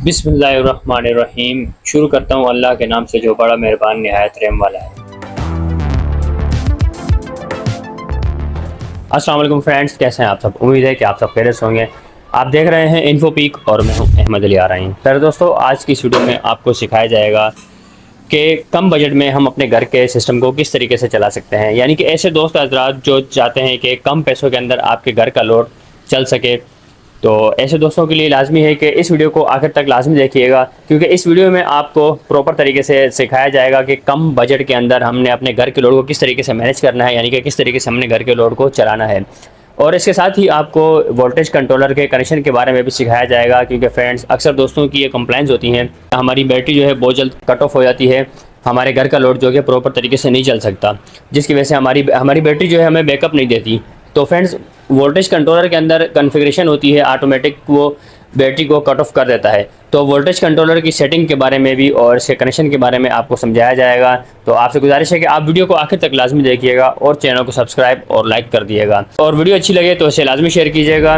बिस्मिल्लाहिर्रहमानिर्रहीम। शुरू करता हूँ अल्लाह के नाम से जो बड़ा मेहरबान निहायत रहम वाला है। अस्सलाम वालेकुम फ्रेंड्स, कैसे हैं आप सब। उम्मीद है कि आप सब खैरियत से होंगे। आप देख रहे हैं इन्फोपीक और मैं हूँ अहमद अली आराई। प्यारे दोस्तों, आज की इस वीडियो में आपको सिखाया जाएगा कि कम बजट में हम अपने घर के सिस्टम को किस तरीके से चला सकते हैं। यानी कि ऐसे दोस्त हजरात जो चाहते हैं कि कम पैसों के अंदर आपके घर का लोड चल सके, तो ऐसे दोस्तों के लिए लाजमी है कि इस वीडियो को आखिर तक लाजमी देखिएगा, क्योंकि इस वीडियो में आपको प्रॉपर तरीके से सिखाया जाएगा कि कम बजट के अंदर हमने अपने घर के लोड को किस तरीके से मैनेज करना है, यानी कि किस तरीके से हमने घर के लोड को चलाना है। और इसके साथ ही आपको वोल्टेज कंट्रोलर के कनेक्शन के बारे में भी सिखाया जाएगा, क्योंकि फ्रेंड्स अक्सर दोस्तों की ये कंप्लेंट्स होती हैं, हमारी बैटरी जो है बहुत जल्द कट ऑफ हो जाती है, हमारे घर का लोड जो है प्रॉपर तरीके से नहीं चल सकता, जिसकी वजह से हमारी बैटरी जो है हमें बैकअप नहीं देती। तो फ्रेंड्स, वोल्टेज कंट्रोलर के अंदर कॉन्फ़िगरेशन होती है, ऑटोमेटिक वो बैटरी को कट ऑफ कर देता है। तो वोल्टेज कंट्रोलर की सेटिंग के बारे में भी और इसके कनेक्शन के बारे में आपको समझाया जाएगा। तो आपसे गुजारिश है कि आप वीडियो को आखिर तक लाजमी देखिएगा और चैनल को सब्सक्राइब और लाइक कर दिएगा, और वीडियो अच्छी लगे तो इसे लाजमी शेयर कीजिएगा।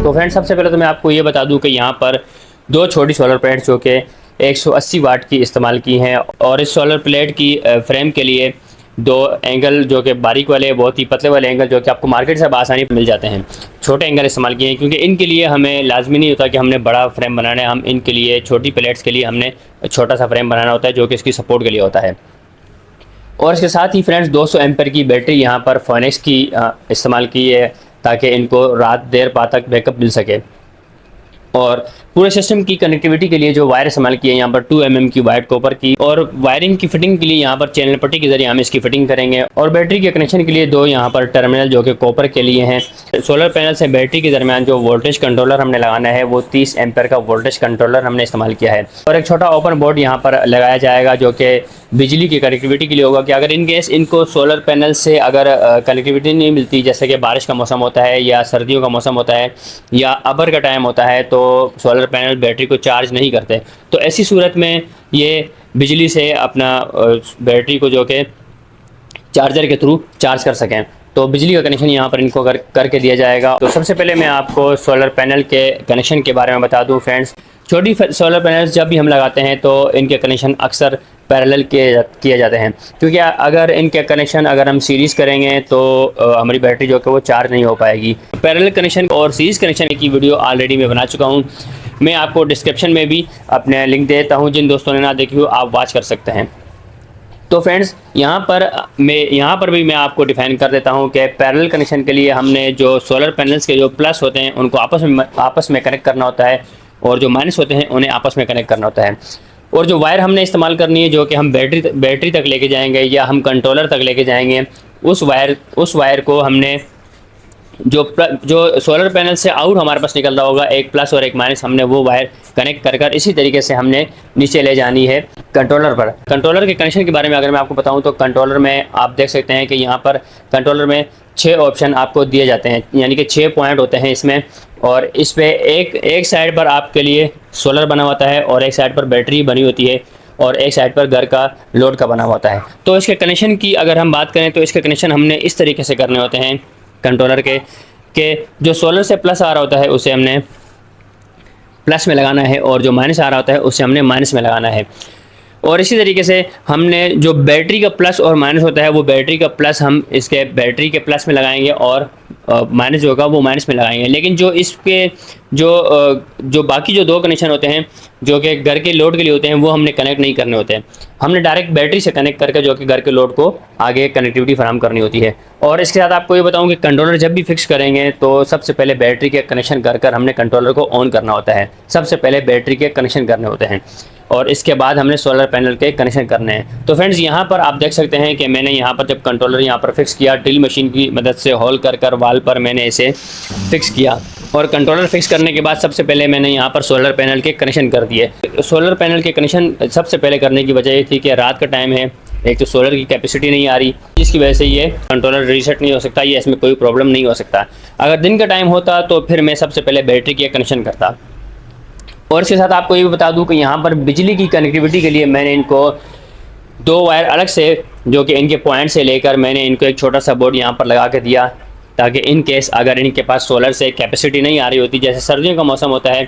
तो फ्रेंड्स, सबसे पहले तो मैं आपको ये बता दूं कि यहाँ पर दो छोटी सोलर प्लेट्स जो कि 180 वाट की इस्तेमाल की हैं, और इस सोलर प्लेट की फ्रेम के लिए दो एंगल जो कि बारीक वाले, बहुत ही पतले वाले एंगल जो कि आपको मार्केट से आसानी मिल जाते हैं, छोटे एंगल इस्तेमाल किए हैं, क्योंकि इनके लिए हमें लाजमी नहीं होता कि हमने बड़ा फ्रेम बनाना है। हम इनके लिए छोटी प्लेट्स के लिए हमने छोटा सा फ्रेम बनाना होता है, जो कि इसकी सपोर्ट के लिए होता है। और इसके साथ ही फ्रेंड्स 200 एम्पेयर की बैटरी यहाँ पर फोनेक्स की इस्तेमाल की है, ताकि इनको रात देर पा तक बैकअप मिल सके। और पूरे सिस्टम की कनेक्टिविटी के लिए जो वायर इस्तेमाल की है यहाँ पर 2 mm की वाइट कॉपर की, और वायरिंग की फिटिंग के लिए यहाँ पर चैनल पट्टी के जरिए हम इसकी फिटिंग करेंगे। और बैटरी के कनेक्शन के लिए दो यहाँ पर टर्मिनल जो कि कॉपर के लिए हैं। सोलर पैनल से बैटरी के दरमियान जो वोल्टेज कंट्रोलर हमने लगाना है वो 30 एम्पेयर का वोल्टेज कंट्रोलर हमने इस्तेमाल किया है। और एक छोटा ओपन बोर्ड यहाँ पर लगाया जाएगा जो कि बिजली की कनेक्टिविटी के लिए होगा, कि अगर इन केस इनको सोलर पैनल से अगर कनेक्टिविटी नहीं मिलती, जैसे कि बारिश का मौसम होता है या सर्दियों का मौसम होता है या अबर का टाइम होता है, तो सोलर पैनल बैटरी को चार्ज नहीं करते, तो ऐसी सूरत में ये बिजली से अपना बैटरी को जो कि चार्जर के थ्रू चार्ज कर सकें। तो बिजली का कनेक्शन यहाँ पर इनको करके दिया जाएगा। तो सबसे पहले मैं आपको सोलर पैनल के कनेक्शन के बारे में बता दूँ फ्रेंड्स। छोटी सोलर पैनल्स जब भी हम लगाते हैं तो इनके कनेक्शन अक्सर पैरेलल किए जाते हैं, क्योंकि अगर इनके कनेक्शन अगर हम सीरीज़ करेंगे तो हमारी बैटरी जो कि वो चार्ज नहीं हो पाएगी। पैरेलल कनेक्शन और सीरीज़ कनेक्शन की वीडियो ऑलरेडी मैं बना चुका हूँ, मैं आपको डिस्क्रिप्शन में भी अपने लिंक देता हूँ, जिन दोस्तों ने ना देखी हो आप वॉच कर सकते हैं। तो फ्रेंड्स, यहाँ पर भी मैं आपको डिफाइन कर देता हूँ कि पैरेलल कनेक्शन के लिए हमने जो सोलर पैनल्स के जो प्लस होते हैं उनको आपस में कनेक्ट करना होता है, और जो माइनस होते हैं उन्हें आपस में कनेक्ट करना होता है। और जो वायर हमने इस्तेमाल करनी है, जो कि हम बैटरी तक लेके जाएंगे या हम कंट्रोलर तक लेके जाएंगे, उस वायर को हमने जो सोलर पैनल से आउट हमारे पास निकल रहा होगा, एक प्लस और एक माइनस, हमने वो वायर कनेक्ट कर इसी तरीके से हमने नीचे ले जानी है कंट्रोलर पर। कंट्रोलर के कनेक्शन के बारे में अगर मैं आपको बताऊं तो कंट्रोलर में आप देख सकते हैं कि यहाँ पर कंट्रोलर में 6 ऑप्शन आपको दिए जाते हैं, यानी कि 6 पॉइंट होते हैं इसमें। और इस पे एक साइड पर आपके लिए सोलर बना होता है, और एक साइड पर बैटरी बनी होती है, और एक साइड पर घर का लोड का बना होता है। तो इसके कनेक्शन की अगर हम बात करें तो इसके कनेक्शन हमने इस तरीके से करने होते हैं कंट्रोलर के जो सोलर से प्लस आ रहा होता है उसे हमने प्लस में लगाना है, और जो माइनस आ रहा होता है उसे हमने माइनस में लगाना है। और इसी तरीके से हमने जो बैटरी का प्लस और माइनस होता है वो बैटरी का प्लस हम इसके बैटरी के प्लस में लगाएंगे, और माइनस जो होगा वो माइनस में लगाएंगे। लेकिन जो इसके जो बाकी जो 2 कनेक्शन होते हैं जो कि घर के लोड के लिए होते हैं, वो हमने कनेक्ट नहीं करने होते हैं, हमने डायरेक्ट बैटरी से कनेक्ट करके जो कि घर के लोड को आगे कनेक्टिविटी फराहम करनी होती है। और इसके साथ आपको ये बताऊं कि कंट्रोलर जब भी फिक्स करेंगे तो सबसे पहले बैटरी के कनेक्शन कर हमने कंट्रोलर को ऑन करना होता है। सबसे पहले बैटरी के कनेक्शन करने होते हैं, और इसके बाद हमने सोलर पैनल के कनेक्शन करने हैं। तो फ्रेंड्स, यहाँ पर आप देख सकते हैं कि मैंने यहाँ पर जब कंट्रोलर यहाँ पर फिक्स किया, ड्रिल मशीन की मदद से होल कर वाल पर मैंने इसे फिक्स किया, और कंट्रोलर फिक्स करने के बाद सबसे पहले मैंने यहाँ पर सोलर पैनल के कनेक्शन कर दिए। सोलर पैनल के कनेक्शन सबसे पहले करने की वजह ये थी कि रात का टाइम है, एक तो सोलर की कैपेसिटी नहीं आ रही, जिसकी वजह से ये कंट्रोलर रीसेट नहीं हो सकता, ये इसमें कोई प्रॉब्लम नहीं हो सकता। अगर दिन का टाइम होता तो फिर मैं सबसे पहले बैटरी के कनेक्शन करता। और इसके साथ आपको ये भी बता दूं कि यहाँ पर बिजली की कनेक्टिविटी के लिए मैंने इनको 2 वायर अलग से, जो कि इनके पॉइंट से लेकर मैंने इनको एक छोटा सा बोर्ड यहाँ पर लगा के दिया, ताकि इन केस अगर इनके पास सोलर से कैपेसिटी नहीं आ रही होती, जैसे सर्दियों का मौसम होता है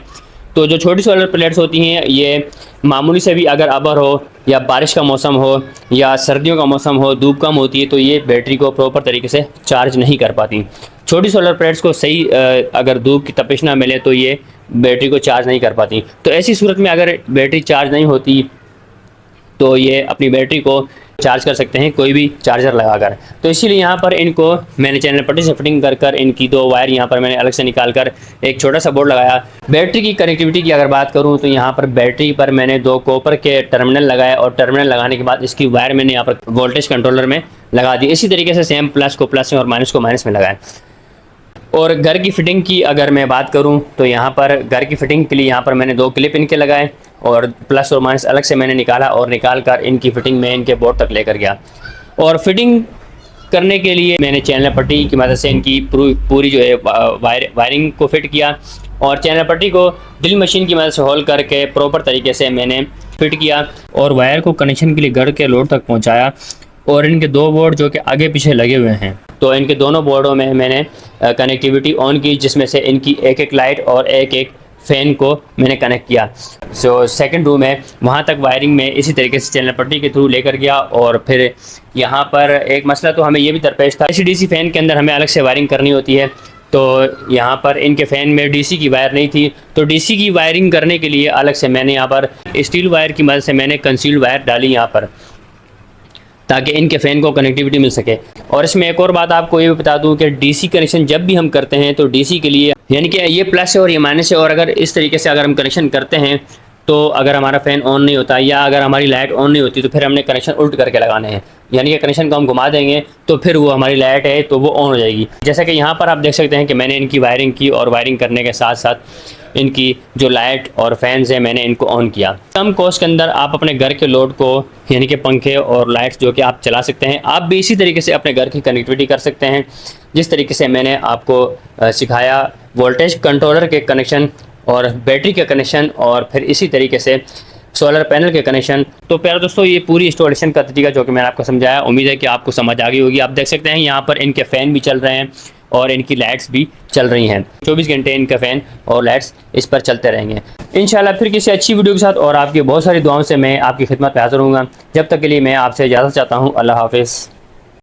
तो जो छोटी सोलर प्लेट्स होती हैं ये मामूली से भी अगर अबर हो या बारिश का मौसम हो या सर्दियों का मौसम हो, धूप कम होती है, तो ये बैटरी को प्रॉपर तरीके से चार्ज नहीं कर पाती। छोटी सोलर प्लेट्स को सही अगर धूप की तपिश ना मिले तो ये बैटरी को चार्ज नहीं कर पाती। तो ऐसी सूरत में अगर बैटरी चार्ज नहीं होती तो ये अपनी बैटरी को चार्ज कर सकते हैं कोई भी चार्जर लगाकर। तो इसीलिए यहाँ पर इनको मैंने चैनल पट्टी से फिटिंग कर कर इनकी 2 वायर यहाँ पर मैंने अलग से निकाल कर एक छोटा सा बोर्ड लगाया। बैटरी की कनेक्टिविटी की अगर बात करूँ तो यहाँ पर बैटरी पर मैंने 2 कॉपर के टर्मिनल लगाए और टर्मिनल लगाने के बाद इसकी वायर मैंने यहाँ पर वोल्टेज कंट्रोलर में लगा दी। इसी तरीके से सेम प्लस को प्लस में और माइनस को माइनस में लगाए। और घर की फिटिंग की अगर मैं बात करूं तो यहाँ पर घर की फिटिंग के लिए यहाँ पर मैंने 2 क्लिप इनके लगाए और प्लस और माइनस अलग से मैंने निकाला और निकाल कर इनकी फिटिंग में इनके बोर्ड तक लेकर गया। और फिटिंग करने के लिए मैंने चैनल पट्टी की मदद से इनकी पूरी जो है वायरिंग को फिट किया और चैनल पट्टी को ड्रिल मशीन की मदद से होल करके प्रॉपर तरीके से मैंने फिट किया और वायर को कनेक्शन के लिए घर के लोड तक पहुँचाया। और इनके 2 बोर्ड जो कि आगे पीछे लगे हुए हैं, तो इनके दोनों बोर्डों में मैंने कनेक्टिविटी ऑन की, जिसमें से इनकी एक लाइट और एक फ़ैन को मैंने कनेक्ट किया। सो सेकंड रूम है, वहाँ तक वायरिंग में इसी तरीके से चैनल पट्टी के थ्रू लेकर गया। और फिर यहाँ पर एक मसला तो हमें ये भी दरपेश था, AC/DC फ़ैन के अंदर हमें अलग से वायरिंग करनी होती है। तो यहाँ पर इनके फ़ैन में DC की वायर नहीं थी, तो DC की वायरिंग करने के लिए अलग से मैंने यहाँ पर स्टील वायर की मदद से मैंने कंसील्ड वायर डाली यहाँ पर, ताकि इनके फ़ैन को कनेक्टिविटी मिल सके। और इसमें एक और बात आपको ये भी बता दूं कि DC कनेक्शन जब भी हम करते हैं तो DC के लिए यानी कि ये प्लस है और ये माइनस है, और अगर इस तरीके से अगर हम कनेक्शन करते हैं तो अगर हमारा फ़ैन ऑन नहीं होता या अगर हमारी लाइट ऑन नहीं होती तो फिर हमने कनेक्शन उल्ट करके लगाने हैं, यानी कि कनेक्शन को हम घुमा देंगे तो फिर वो हमारी लाइट है तो वो ऑन हो जाएगी। जैसा कि यहाँ पर आप देख सकते हैं कि मैंने इनकी वायरिंग की और वायरिंग करने के साथ साथ इनकी जो लाइट और फैंस है मैंने इनको ऑन किया। कम कॉस्ट के अंदर आप अपने घर के लोड को यानी कि पंखे और लाइट्स जो कि आप चला सकते हैं, आप भी इसी तरीके से अपने घर की कनेक्टिविटी कर सकते हैं जिस तरीके से मैंने आपको सिखाया। वोल्टेज कंट्रोलर के कनेक्शन और बैटरी के कनेक्शन और फिर इसी तरीके से सोलर पैनल के कनेक्शन। तो प्यारे दोस्तों, ये पूरी इंस्टॉलेशन का तरीका जो कि मैंने आपको समझाया, उम्मीद है कि आपको समझ आ गई होगी। आप देख सकते हैं यहाँ पर इनके फ़ैन भी चल रहे हैं और इनकी लाइट्स भी चल रही हैं। 24 घंटे इनका फ़ैन और लाइट्स इस पर चलते रहेंगे। इंशाल्लाह फिर किसी अच्छी वीडियो के साथ और आपकी बहुत सारी दुआओं से मैं आपकी खिदमत में हाज़िर हूँगा। जब तक के लिए मैं आपसे इजाज़त चाहता हूँ। अल्लाह हाफ़िज़।